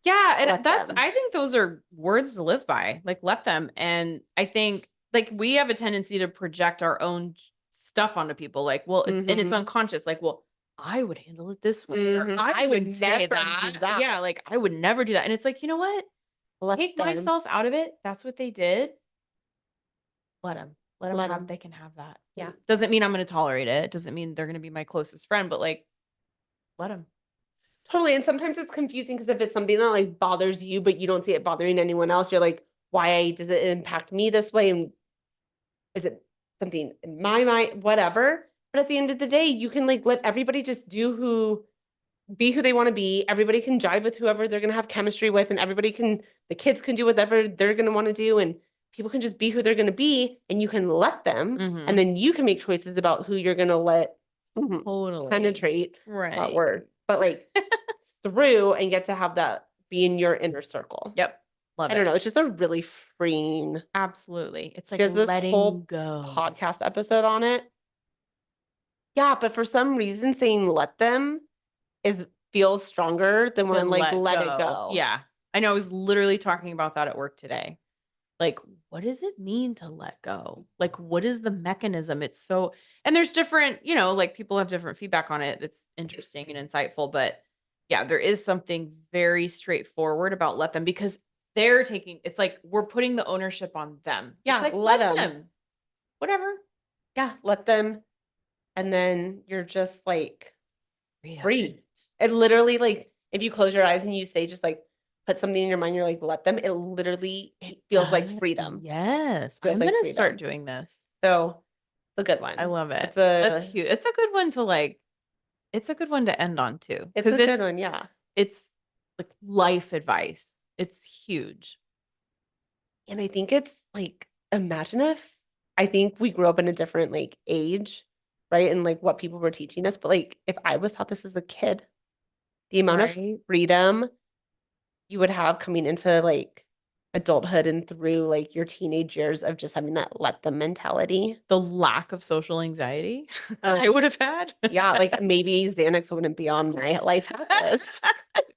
Speaker 3: yeah, and
Speaker 2: let them.
Speaker 3: I think those are words to live by. Like let them. And I think like we have a tendency to project our own stuff onto people. Like, well, and it's unconscious. Like, well, I would handle it this way. Or I would say
Speaker 2: never
Speaker 3: that.
Speaker 2: do that.
Speaker 3: Yeah, like I would never do that. And it's like, you know what? Take myself out of it. That's what they did. Let them. Let them have. They can have that.
Speaker 2: Yeah.
Speaker 3: Doesn't mean I'm going to tolerate it. Doesn't mean they're going to be my closest friend. But like, let them.
Speaker 2: Totally. And sometimes it's confusing because if it's something that like bothers you, but you don't see it bothering anyone else, you're like, why does it impact me this way? And is it something in my mind, whatever? But at the end of the day, you can like let everybody just be who they want to be. Everybody can jive with whoever they're going to have chemistry with, and the kids can do whatever they're going to want to do. And people can just be who they're going to be, and you can let them. And then you can make choices about who you're going to let
Speaker 3: Totally
Speaker 2: penetrate
Speaker 3: right
Speaker 2: that word. But like through and get to have that be in your inner circle.
Speaker 3: Yep. Love
Speaker 2: I don't know. It's just a really freeing.
Speaker 3: Absolutely. It's like
Speaker 2: There's this
Speaker 3: letting
Speaker 2: whole
Speaker 3: go.
Speaker 2: podcast episode on it. Yeah, but for some reason saying let them feels stronger than when I'm like let it go.
Speaker 3: Yeah. I know I was literally talking about that at work today. Like, what does it mean to let go? Like, what is the mechanism? It's so, and there's different, like people have different feedback on it. It's interesting and insightful, but yeah, there is something very straightforward about let them because it's like we're putting the ownership on them.
Speaker 2: Yeah,
Speaker 3: it's like,
Speaker 2: let them.
Speaker 3: Whatever.
Speaker 2: Yeah, let them. And then you're just like free. It literally like if you close your eyes and you say just like put something in your mind, you're like let them. It feels like freedom.
Speaker 3: Yes, I'm gonna start doing this.
Speaker 2: So a good one.
Speaker 3: I love it.
Speaker 2: That's
Speaker 3: cute. It's a good one to like. It's a good one to end on too.
Speaker 2: It's a good one. Yeah.
Speaker 3: It's like life advice. It's huge.
Speaker 2: And I think it's like, imagine if I think we grew up in a different like age, right? And like what people were teaching us. But like if I was taught this as a kid, the amount of
Speaker 3: Right.
Speaker 2: freedom you would have coming into like adulthood and through like your teenage years of just having that let them mentality.
Speaker 3: The lack of social anxiety I would have had.
Speaker 2: Yeah, like maybe Xanax wouldn't be on my life hack list.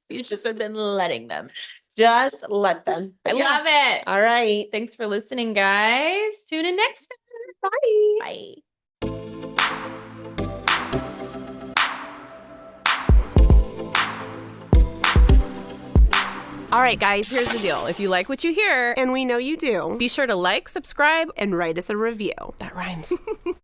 Speaker 3: You just have been letting them.
Speaker 2: Just let them.
Speaker 3: I
Speaker 2: But yeah.
Speaker 3: love it.
Speaker 2: All right.
Speaker 3: Thanks for listening, guys. Tune in next time.
Speaker 2: Bye.
Speaker 3: Bye.
Speaker 1: All right, guys, here's the deal. If you like what you hear,
Speaker 2: And we know you do.
Speaker 1: be sure to like, subscribe,
Speaker 2: And write us a review.
Speaker 1: that rhymes.